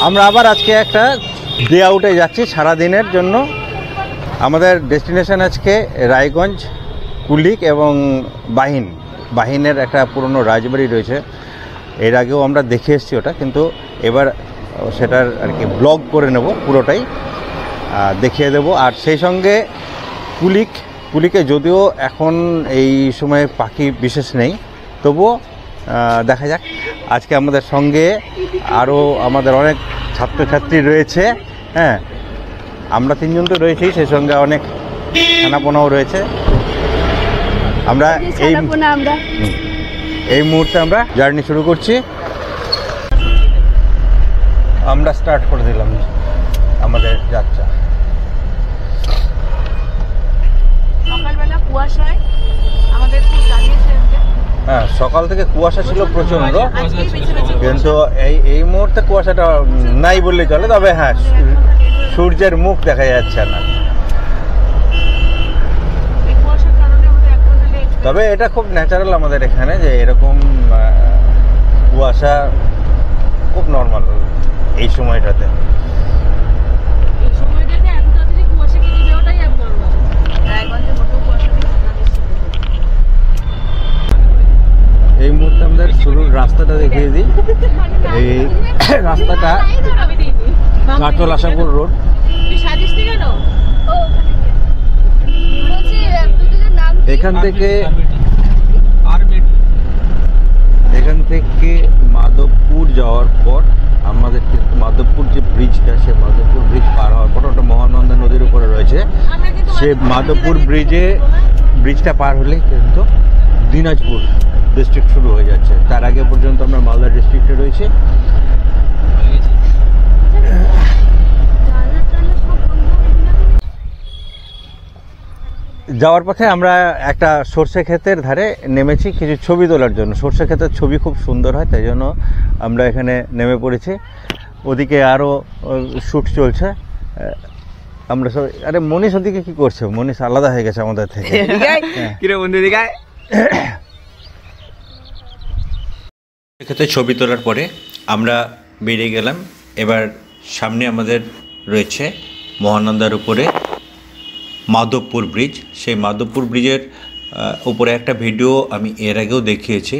আমরা আবার আজকে একটা ডে আউটে যাচ্ছি সারা দিনের জন্য। আমাদের ডেস্টিনেশন আজকে রায়গঞ্জ, কুলিক এবং বাহিনের একটা পুরনো রাজবাড়ি রয়েছে। এর আগেও আমরা দেখে এসেছি ওটা, কিন্তু এবার সেটার আর কি ব্লগ করে নেব, পুরোটাই দেখিয়ে দেব। আর সেই সঙ্গে কুলিকে যদিও এখন এই সময় পাখি বিশেষ নেই, তবুও দেখা যাক। আজকে আমাদের সঙ্গে আরও আমাদের অনেক ছাত্রছাত্রী রয়েছে। হ্যাঁ, আমরা তিনজন তো রয়েছি, সেই সঙ্গে অনেক ছানাপোনাও রয়েছে। আমরা এই মুহূর্তে আমরা জার্নি শুরু করছি। আমরা স্টার্ট করে দিলাম আমাদের যাত্রা। সকালবেলা কুয়াশায় আমাদের খুব জানিয়েছে। হ্যাঁ, সকাল থেকে কুয়াশা ছিল প্রচণ্ড, কিন্তু এই মুহূর্তে কুয়াশাটা নাই বললে চলে। তবে হ্যাঁ, সূর্যের মুখ দেখা যাচ্ছে না। তবে এটা খুব ন্যাচারাল আমাদের এখানে, যে এরকম কুয়াশা খুব নর্মাল এই সময়টাতে। এই মুহূর্তে আমাদের শুরুর রাস্তাটা দেখিয়ে দিই। এই রাস্তাটা কাটল আশাপুর রোড। এখান থেকে মাধবপুর যাওয়ার পর আমাদের মাধবপুর যে ব্রিজটা, সে মাধবপুর ব্রিজ পার হওয়ার পর ওটা মহানন্দা নদীর উপরে রয়েছে। সে মাধবপুর ব্রিজটা পার হলেই কিন্তু দিনাজপুর ডিস্ট্রিক্ট শুরু হয়ে যাচ্ছে। তার আগে পর্যন্ত আমরা মালদা ডিস্ট্রিক্টে রয়েছে। যাওয়ার পথে আমরা একটা সর্ষে ক্ষেতের ধারে নেমেছি কিছু ছবি তোলার জন্য। সর্ষে ক্ষেতের ছবি খুব সুন্দর হয়, তাই জন্য আমরা এখানে নেমে পড়েছি। ওদিকে আরও শ্যুট চলছে। আমরা সব, আরে মনীষ ওদিকে কি করছে? মনীষ আলাদা হয়ে গেছে আমাদের থেকে। ক্ষেত্রে ছবি তোলার পরে আমরা বেরিয়ে গেলাম। এবার সামনে আমাদের রয়েছে মহানন্দার উপরে মাধবপুর ব্রিজ। সেই মাধবপুর ব্রিজের উপরে একটা ভিডিও আমি এর আগেও দেখিয়েছি।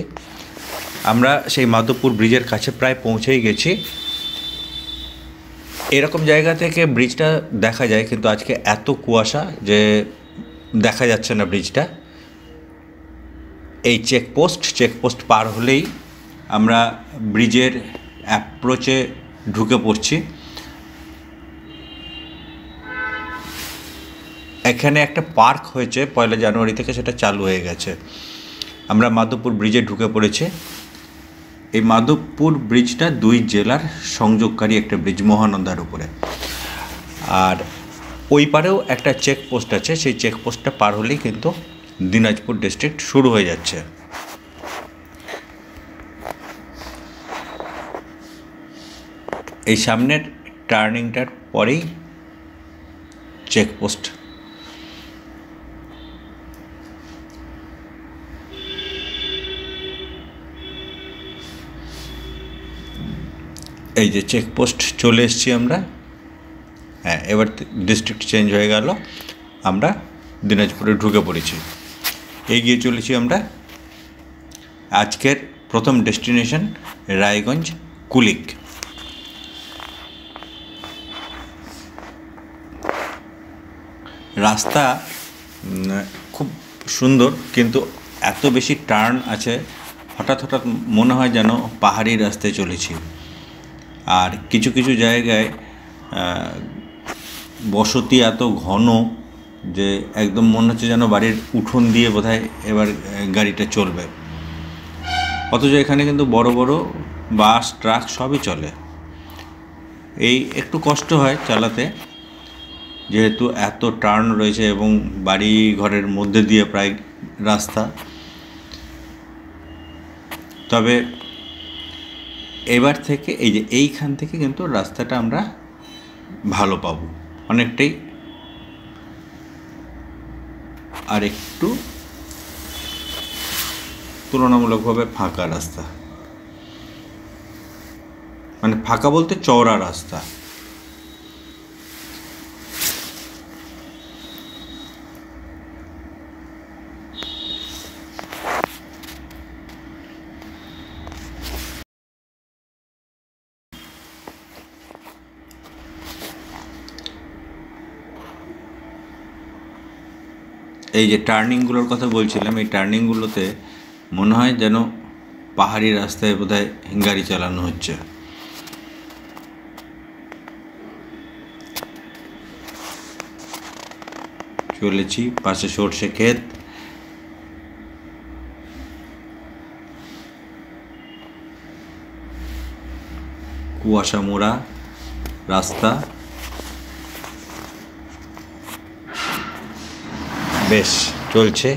আমরা সেই মাধবপুর ব্রিজের কাছে প্রায় পৌঁছেই গেছি। এরকম জায়গা থেকে ব্রিজটা দেখা যায়, কিন্তু আজকে এত কুয়াশা যে দেখা যাচ্ছে না ব্রিজটা। এই চেকপোস্ট পার হলেই আমরা ব্রিজের অ্যাপ্রোচে ঢুকে পড়ছি। এখানে একটা পার্ক হয়েছে 1 জানুয়ারি থেকে, সেটা চালু হয়ে গেছে। আমরা মাধবপুর ব্রিজে ঢুকে পড়েছি। এই মাধবপুর ব্রিজটা 2 জেলার সংযোগকারী একটা ব্রিজ মহানন্দার উপরে। আর ওই পারেও একটা চেকপোস্ট আছে, সেই চেকপোস্টটা পার হলেই কিন্তু দিনাজপুর ডিস্ট্রিক্ট শুরু হয়ে যাচ্ছে। এই সামনের টার্নিংটার পরেই চেকপোস্ট। এই যে চেকপোস্ট চলে এসেছি আমরা। হ্যাঁ, এবার ডিস্ট্রিক্ট চেঞ্জ হয়ে গেল, আমরা দিনাজপুরে ঢুকে পড়েছি। এগিয়ে চলেছি আমরা। আজকের প্রথম ডেস্টিনেশন রায়গঞ্জ, কুলিক। রাস্তা খুব সুন্দর, কিন্তু এত বেশি টার্ন আছে, হঠাৎ মনে হয় যেন পাহাড়ি রাস্তায় চলেছি। আর কিছু কিছু জায়গায় বসতি এত ঘন যে একদম মনে হচ্ছে যেন বাড়ির উঠোন দিয়ে বোধহয় এবার গাড়িটা চলবে। অথচ এখানে কিন্তু বড় বড় বাস, ট্রাক সবই চলে। এই একটু কষ্ট হয় চালাতে, যেহেতু এত টার্ন রয়েছে এবং বাড়ি ঘরের মধ্যে দিয়ে প্রায় রাস্তা। তবে এবার থেকে এই যে এইখান থেকে কিন্তু রাস্তাটা আমরা ভালো পাবো অনেকটাই। আর একটু তুলনামূলকভাবে ফাঁকা রাস্তা। মানে ফাঁকা বলতে চওড়া রাস্তা। এই যে টার্নিংগুলোর কথা বলছিলাম, এই টার্নিংগুলোতে মনে হয় যেন পাহাড়ি রাস্তায় বোধহয় গাড়ি চালানো হচ্ছে। চলেছি, পাশে সর্ষে ক্ষেত, কুয়াশা মোড়া রাস্তা, বেশ চলছে।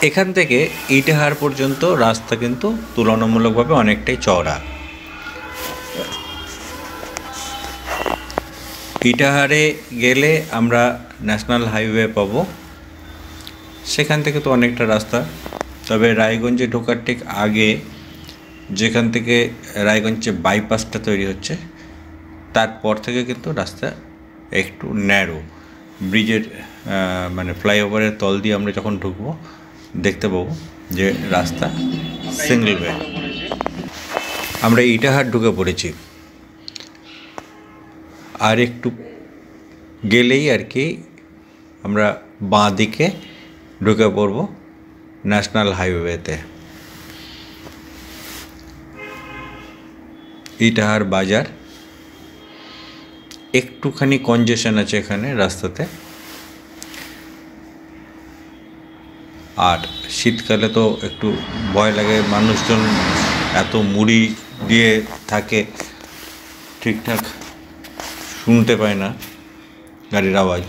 এখান থেকে ইটাহার পর্যন্ত রাস্তা কিন্তু তুলনামূলকভাবে অনেকটাই চওড়া। ইটাহারে গেলে আমরা ন্যাশনাল হাইওয়ে পাবো, সেখান থেকে তো অনেকটা রাস্তা। তবে রায়গঞ্জে ঢোকার ঠিক আগে যেখান থেকে রায়গঞ্জে বাইপাসটা তৈরি হচ্ছে, তারপর থেকে কিন্তু রাস্তা একটু ন্যারো। ব্রিজের মানে ফ্লাইওভারের তল দিয়ে আমরা যখন ঢুকবো দেখতে পাবো যে রাস্তা সিঙ্গল ওয়ে। আমরা ইটাহার ঢুকে পড়েছি, আর একটু গেলেই আর কি আমরা বাঁ দিকে ঢুকে পড়ব ন্যাশনাল হাইওয়েতে। ইটাহার বাজার, একটুখানি কনজেশন আছে এখানে রাস্তাতে। আর শীতকালে তো একটু ভয় লাগে, মানুষজন এত মুড়ি দিয়ে থাকে, ঠিকঠাক শুনতে পায় না গাড়ির আওয়াজ।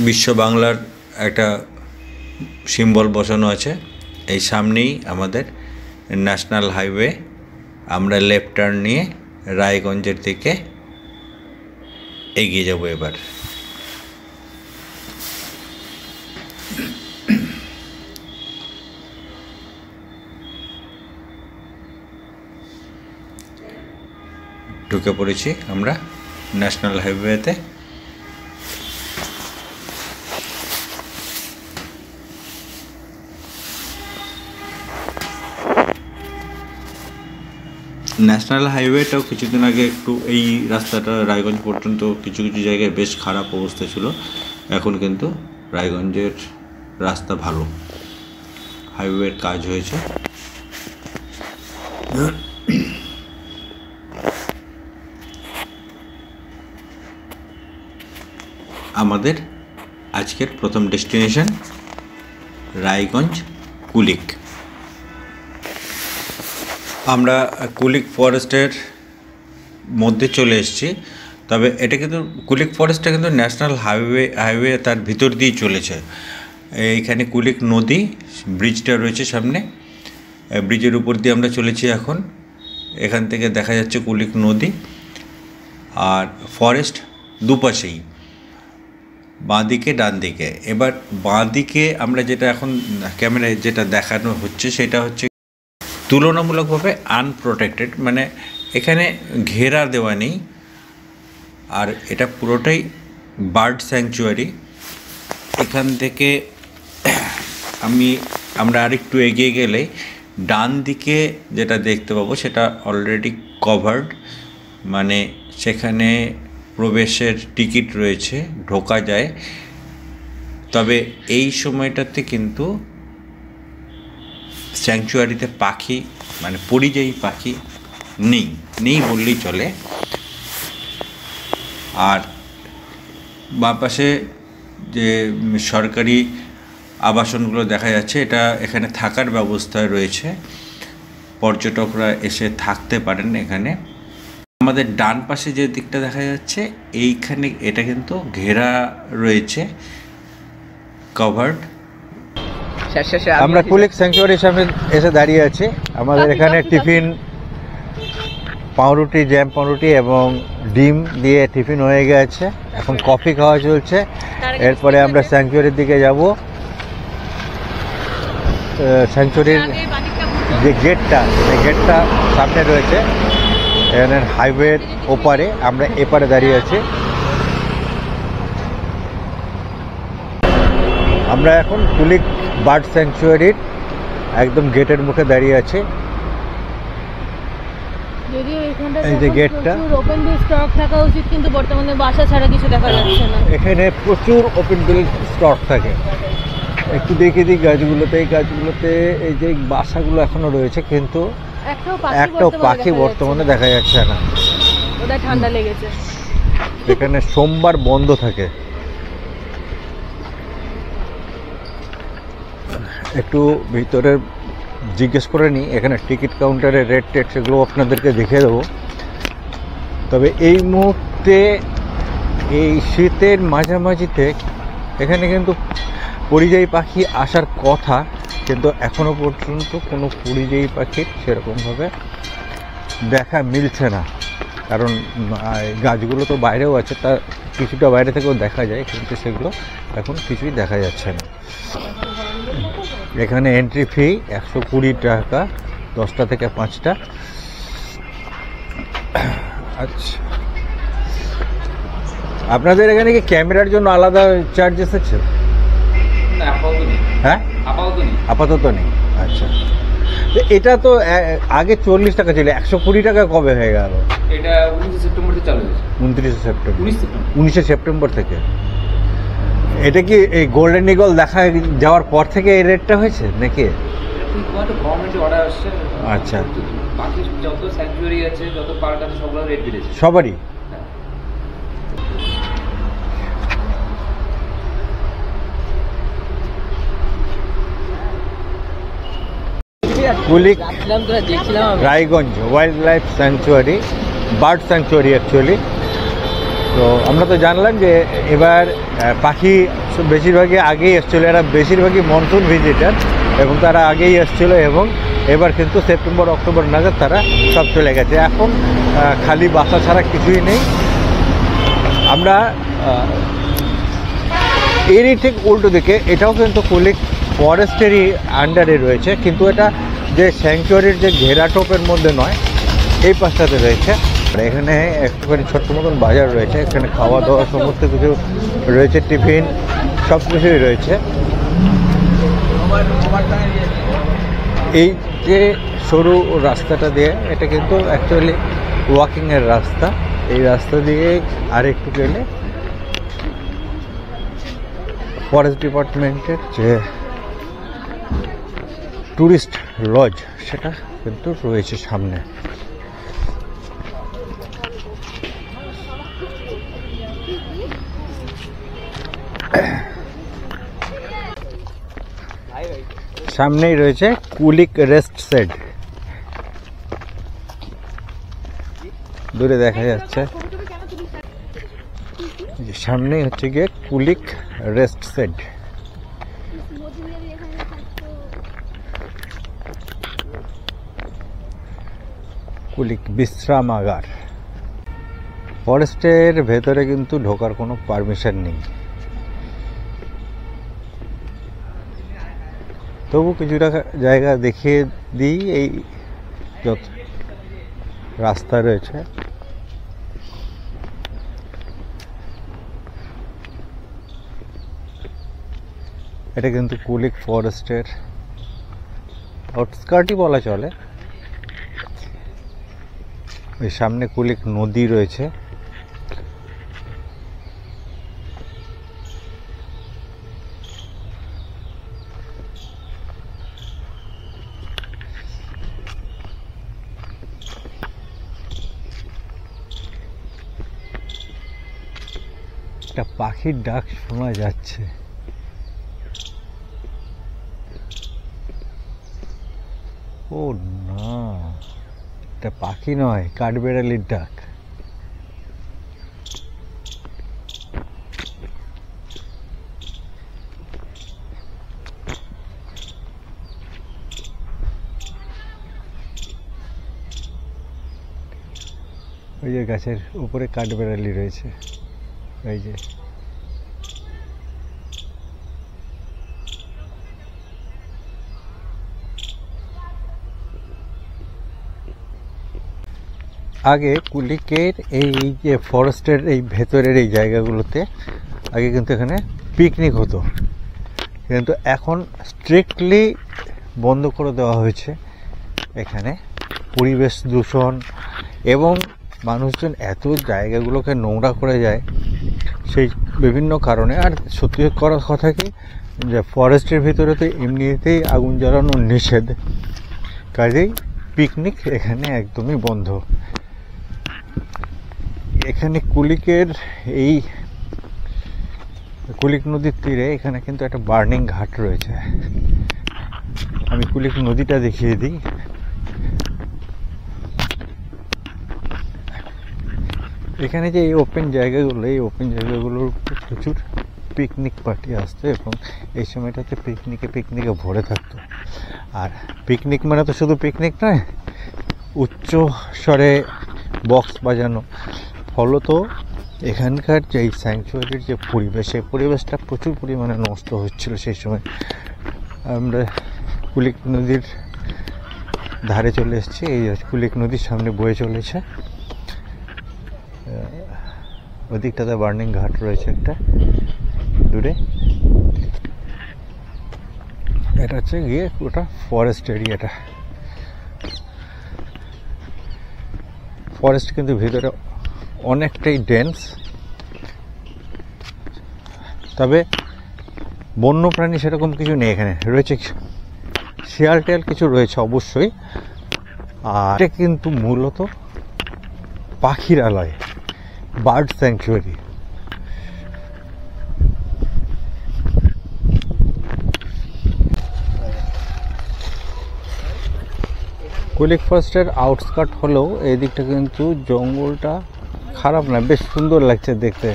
বিশ্ব বাংলার একটা সিম্বল বসানো আছে এই সামনেই আমাদের ন্যাশনাল হাইওয়ে। আমরা লেফট টার্ন নিয়ে রায়গঞ্জের দিকে এগিয়ে যাব এবার। ঢুকে পড়েছি আমরা ন্যাশনাল হাইওয়েতে। ন্যাশনাল হাইওয়েটাও কিছুদিন আগে একটু এই রাস্তাটা রায়গঞ্জ পর্যন্ত কিছু কিছু জায়গায় বেশ খারাপ অবস্থা ছিল, এখন কিন্তু রায়গঞ্জের রাস্তা ভালো, হাইওয়ের কাজ হয়েছে। আমাদের আজকের প্রথম ডেস্টিনেশন রায়গঞ্জ কুলিক। আমরা কুলিক ফরেস্টের মধ্যে চলে এসেছি, তবে এটা কিন্তু কুলিক ফরেস্টটা কিন্তু ন্যাশনাল হাইওয়ে তার ভিতর দিয়েই চলেছে। এইখানে কুলিক নদী ব্রিজটা রয়েছে সামনে, ব্রিজের উপর দিয়ে আমরা চলেছি এখন। এখান থেকে দেখা যাচ্ছে কুলিক নদী আর ফরেস্ট দুপাশেই, বাঁ দিকে ডান দিকে। এবার বাঁ দিকে আমরা যেটা এখন ক্যামেরায় যেটা দেখানো হচ্ছে সেটা হচ্ছে তুলনামূলকভাবে আনপ্রোটেক্টেড, মানে এখানে ঘেরা দেওয়া নেই, আর এটা পুরোটাই বার্ড স্যাংচুয়ারি। এখান থেকে আমরা আরেকটু এগিয়ে গেলে ডান দিকে যেটা দেখতে পাবো সেটা অলরেডি কভার্ড, মানে সেখানে প্রবেশের টিকিট রয়েছে, ঢোকা যায়। তবে এই সময়টাতে কিন্তু স্যাংচুয়ারিতে পাখি, মানে পরিযায়ী পাখি নেই বললেই চলে। আর বাঁ পাশে যে সরকারি আবাসনগুলো দেখা যাচ্ছে, এটা এখানে থাকার ব্যবস্থা রয়েছে, পর্যটকরা এসে থাকতে পারেন এখানে। আমাদের ডান পাশে যে দিকটা দেখা যাচ্ছে এইখানে এটা কিন্তু ঘেরা রয়েছে, কভার্ড। আমরা কুলিক স্যাংচুয়ারির সামনে এসে দাঁড়িয়ে আছি। আমাদের এখানে টিফিন, পাউরুটি, জ্যাম পাউরুটি এবং ডিম দিয়ে টিফিন হয়ে গেছে। এখন কফি খাওয়া চলছে। এরপরে আমরা স্যাংচুয়ারির দিকে যাব। স্যাংচুয়ারির যে গেটটা, সেই গেটটা সামনে রয়েছে। এখানে হাইওয়ের ওপারে, আমরা এপারে দাঁড়িয়ে আছি। আমরা এখন কুলিক বার্ড স্যাংচুয়ারির একদম গেটের মুখে দাঁড়িয়ে আছি। যদিও এখানটা এই যে গেটটা, ওপেন বিল স্টক থাকা উচিত, কিন্তু বর্তমানে বাসা ছাড়া কিছু দেখা যাচ্ছে না। এখানে প্রচুর ওপেন বিল স্টক থাকে। একটু দেখে দিই গাছগুলোতে, এই গাছগুলোতে এই যে বাসাগুলো এখনো রয়েছে, কিন্তু একটাও পাখি বর্তমানে দেখা যাচ্ছে না। ওটা ঠান্ডা লেগেছে। এখানে সোমবার বন্ধ থাকে। একটু ভিতরে জিজ্ঞেস করে নিই, এখানে টিকিট কাউন্টারে রেট টেট সেগুলো আপনাদেরকে দেখিয়ে দেবো। তবে এই মুহূর্তে এই শীতের মাঝামাঝিতে এখানে কিন্তু পরিযায়ী পাখি আসার কথা, কিন্তু এখনো পর্যন্ত কোনো পরিযায়ী পাখির সেরকমভাবে দেখা মিলছে না। কারণ গাছগুলো তো বাইরেও আছে, তার কিছুটা বাইরে থেকেও দেখা যায়, কিন্তু সেগুলো এখন কিছুই দেখা যাচ্ছে না। এখানে এন্ট্রি ফি 120 টাকা, 10টা থেকে 5টা। আচ্ছা, আপনাদের এখানে কি ক্যামেরার জন্য আলাদা চার্জেস আছে? হ্যাঁ, আপাতত নেই। আচ্ছা, তো এটা তো আগে 40 টাকা ছিল, 120 টাকা কবে হয়ে গেল? এটা 19 সেপ্টেম্বর থেকে চালু হয়েছে। 29 সেপ্টেম্বর, 19 সেপ্টেম্বর থেকে। এটা কি এই গোল্ডেন ইগল দেখা যাওয়ার পর থেকে এই রেটটা হয়েছে নাকি? গভর্নমেন্টের অর্ডার আসছে। আচ্ছা, বাকি যত স্যাংচুয়ারি আছে, যত পার্ক আছে, সবগুলো রেট বেড়েছে সবারই। Kulik Raiganj wild life sanctuary, bird sanctuary actually. তো আমরা তো জানলাম যে এবার পাখি বেশিরভাগই আগেই এসেছিলো, এরা বেশিরভাগই মনসুন ভিজিটার, এবং তারা আগেই এসেছিলো, এবং এবার কিন্তু সেপ্টেম্বর অক্টোবর নাগাদ তারা সব চলে গেছে। এখন খালি বাসা ছাড়া কিছুই নেই। আমরা এরই ঠিক উল্টো দিকে, এটাও কিন্তু কুলিক ফরেস্টেরই আন্ডারে রয়েছে, কিন্তু এটা যে স্যাংচুয়ারির যে ঘেরাটোপের মধ্যে নয়, এই পাশটাতে রয়েছে। এখানে একটুখানি ছোট্ট মতন বাজার রয়েছে, এখানে খাওয়া দাওয়া সমস্ত কিছু রয়েছে, টিফিন সব কিছুই রয়েছে। এই যে সরু রাস্তাটা দিয়ে, এটা কিন্তু অ্যাকচুয়ালি ওয়াকিংয়ের রাস্তা। এই রাস্তা দিয়ে আরেকটু গেলে ফরেস্ট ডিপার্টমেন্টের যে ট্যুরিস্ট লজ, সেটা কিন্তু রয়েছে সামনে। সামনেই রয়েছে কুলিক রেস্ট শেড, দূরে দেখা যাচ্ছে। সামনেই হচ্ছে গিয়ে কুলিক রেস্ট শেড। কুলিক বিশ্রামাগার। ফরেস্টের ভেতরে কিন্তু ঢোকার কোনো পারমিশন নেই, তবু কিছুটা জায়গা দেখিয়ে দিই। এই যত রাস্তা রয়েছে, এটা কিন্তু কুলিক ফরেস্টের আউটস্কার্টই বলা চলে। ওই সামনে কুলিক নদী রয়েছে। একটা পাখির ডাক শোনা যাচ্ছে। ও না, এটা পাখি নয়, কাঠবেড়ালির ডাক। ওই যে গাছের উপরে কাঠবেড়ালি রয়েছে, এই যে আগে কুলিকের এই যে ফরেস্টের এই ভেতরের এই জায়গাগুলোতে আগে কিন্তু এখানে পিকনিক হতো, কিন্তু এখন স্ট্রিক্টলি বন্ধ করে দেওয়া হয়েছে। এখানে পরিবেশ দূষণ এবং মানুষজন এত জায়গাগুলোকে নোংরা করে যায় সেই বিভিন্ন কারণে। আর সত্যি করার কথা কি যে ফরেস্টের ভিতরে তো এমনিতেই আগুন জ্বালানো নিষেধ, কাজেই পিকনিক এখানে একদমই বন্ধ। এখানে কুলিকের এই কুলিক নদীর তীরে এখানে কিন্তু একটা বার্নিং ঘাট রয়েছে। আমি কুলিক নদীটা দেখিয়ে দিই। এখানে যে এই ওপেন জায়গাগুলোর প্রচুর পিকনিক পার্টি আসতো এবং এই সময়টাতে পিকনিকে ভরে থাকতো। আর পিকনিক মানে তো শুধু পিকনিক নয়, উচ্চ স্বরে বক্স বাজানো। ফলত এখানকার যে স্যাংচুয়ারির যে পরিবেশ, সেই পরিবেশটা প্রচুর পরিমাণে নষ্ট হচ্ছিল সেই সময়। আমরা কুলিক নদীর ধারে চলে এসেছি। এই কুলিক নদীর সামনে বয়ে চলেছে। ওদিকটাতে বার্নিং ঘাট রয়েছে একটা দূরে। এটা হচ্ছে গিয়ে ওটা ফরেস্ট এরিয়াটা। ফরেস্ট কিন্তু ভিতরে অনেকটাই ডেন্স, তবে বন্য প্রাণী সেরকম কিছু নেই। এখানে রয়েছে শিয়াল টিয়াল কিছু রয়েছে অবশ্যই। আর এটা কিন্তু মূলত পাখির আলয়, বার্ড স্যাংচুয়ারি। কুলিক ফরেস্টের আউটস্কার্ট হলেও এই দিকটা কিন্তু জঙ্গলটা খারাপ না, বেশ সুন্দর লাগছে দেখতে।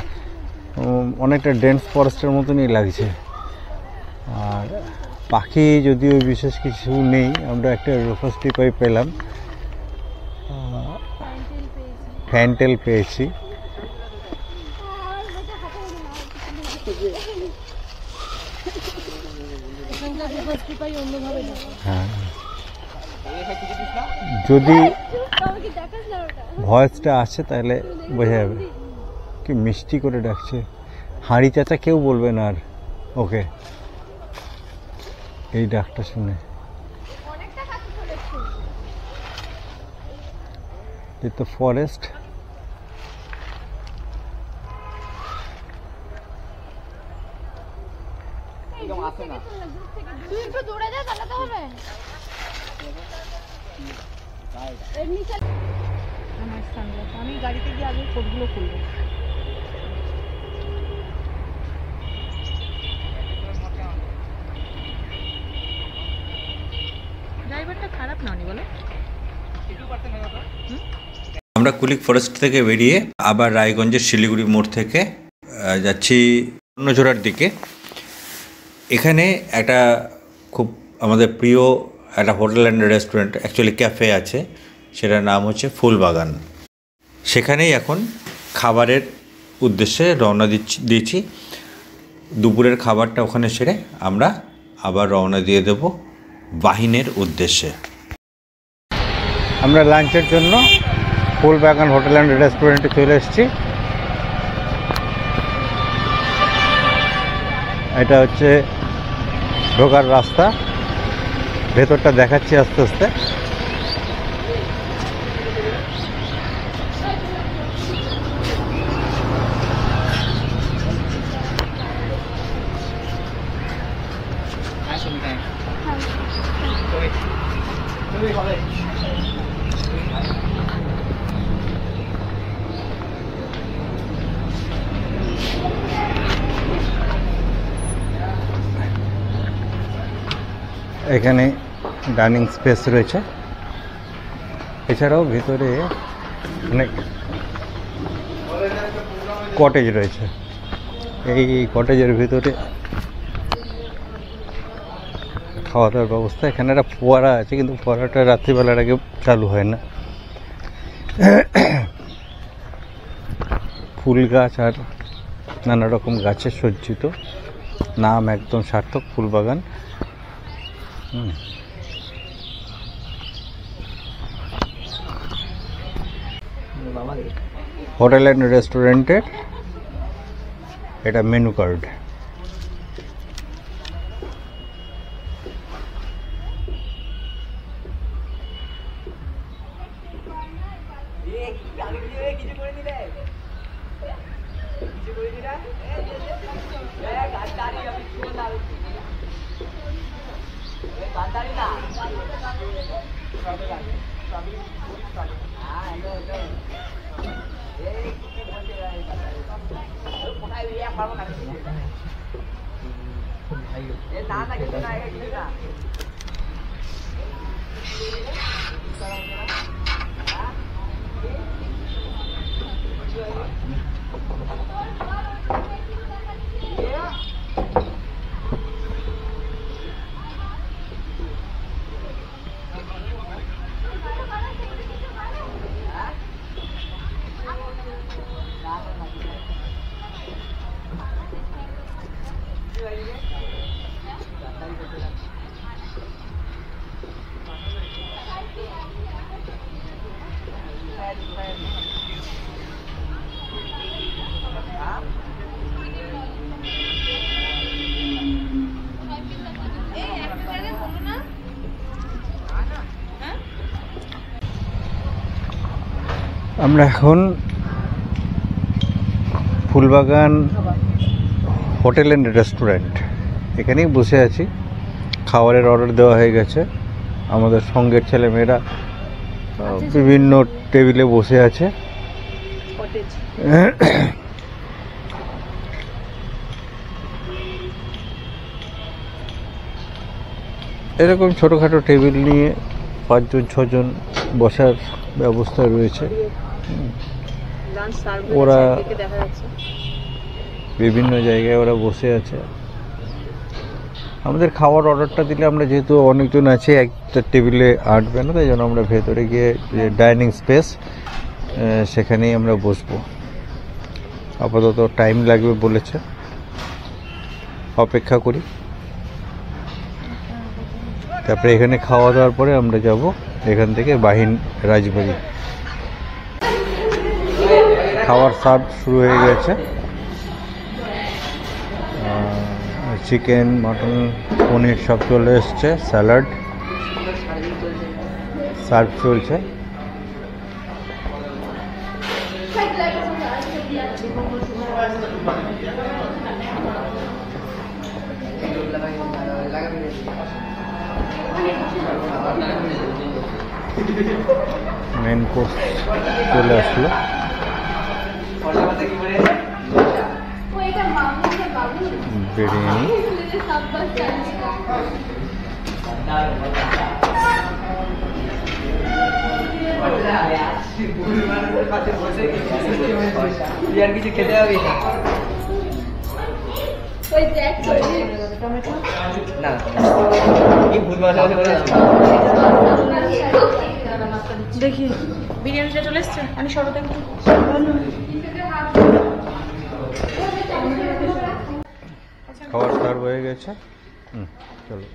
অনেকটা ডেন্স ফরেস্টের মতনই লাগছে। আর পাখি যদিও বিশেষ কিছু নেই, আমরা একটা রুফাস টিপাই পেলাম, ফ্যান্টেল পেয়েছি। হ্যাঁ, যদি ভয়েসটা আসে তাহলে বোঝা যাবে। কি মিষ্টি করে ডাকছে, হাঁড়ি চাচা কেউ বলবে না আর ওকে এই ডাকটা শুনে। এই তো ফরেস্ট। আমি গাড়িতে গিয়ে আগে কোডগুলো খুলবো। ড্রাইভারটা খারাপ নয় বলো। আমরা কুলিক ফরেস্ট থেকে বেরিয়ে আবার রায়গঞ্জের শিলিগুড়ি মোড় থেকে যাচ্ছি অন্যজোড়ার দিকে। এখানে একটা খুব আমাদের প্রিয় একটা hotel and restaurant, actually cafe আছে, সেটার নাম হচ্ছে ফুলবাগান। সেখানেই এখন খাবারের উদ্দেশ্যে রওনা দিয়েছি। দুপুরের খাবারটা ওখানে সেরে আমরা আবার রওনা দিয়ে দেব বাহিনের উদ্দেশ্যে। আমরা লাঞ্চের জন্য ফুলবাগান হোটেল অ্যান্ড রেস্টুরেন্টে চলে এসেছি। এটা হচ্ছে ঢোকার রাস্তা, ভেতরটা দেখাচ্ছি আস্তে আস্তে। এখানে ডাইনিং স্পেস রয়েছে, এছাড়াও ভিতরে অনেক কটেজ রয়েছে। এই কটেজের ভিতরে খাওয়া দাওয়ার ব্যবস্থা। এখানে একটা ফোয়ারা আছে, কিন্তু ফোয়ারাটা রাত্রিবেলার আগে চালু হয় না। ফুল গাছ আর নানা রকম গাছে সজ্জিত, নাম একদম সার্থক ফুলবাগান। হোটেল অ্যান্ড রেস্টুরেন্টের এটা মেনু কার্ড। আমরা এখন ফুলবাগান হোটেল অ্যান্ড রেস্টুরেন্ট এখানেই বসে আছি। খাবারের অর্ডার দেওয়া হয়ে গেছে। আমাদের সঙ্গের ছেলেমেয়েরা বিভিন্ন টেবিলে বসে আছে। এরকম ছোটোখাটো টেবিল নিয়ে 5 জন 6 জন বসার ব্যবস্থা রয়েছে। ওরা বিভিন্ন জায়গায় ওরা বসে আছে। আমাদের খাওয়ার অর্ডারটা দিলে আমরা যেহেতু অনেকজন আছি, একটা টেবিলে আটবে না, তাই জন্য আমরা ভেতরে গিয়ে যে ডাইনিং স্পেস সেখানেই আমরা বসবো। আপাতত টাইম লাগবে বলেছে, অপেক্ষা করি। তারপরে এখানে খাওয়া দাওয়ার পরে আমরা যাব এখান থেকে বাহিন রাজবাড়ি। খাওয়ার সার্ভ শুরু হয়ে গেছে। চিকেন, মটন, পনির সব চলে এসছে। স্যালাড সার্ভ চলছে। মেন কোর্স চলে আসলো। বিরিয়ানি, কিছু খেতে হবে না, দেখি বিরিয়ানিটা চলে এসছে। আমি সরতে খাবার সার্ভ হয়ে গেছে। চলো।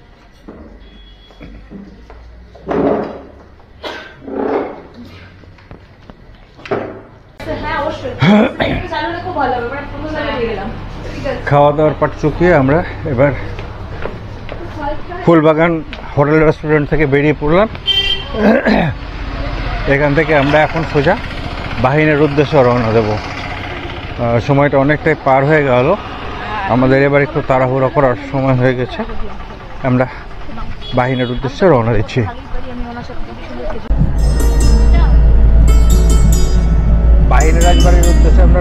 খাওয়া দাওয়ার পাট চুকিয়ে আমরা এবার ফুলবাগান হোটেল রেস্টুরেন্ট থেকে বেরিয়ে পড়লাম। এখান থেকে আমরা এখন সোজা বাহিনের উদ্দেশ্যে রওনা দেব। সময়টা অনেকটাই পার হয়ে গেল, আমাদের এবার একটু তাড়াহুড়ো করার সময় হয়ে গেছে। আমরা বাহিনের উদ্দেশ্যে রওনা দিচ্ছি। বাহিনী রাজবাড়ির উদ্দেশ্যে আমরা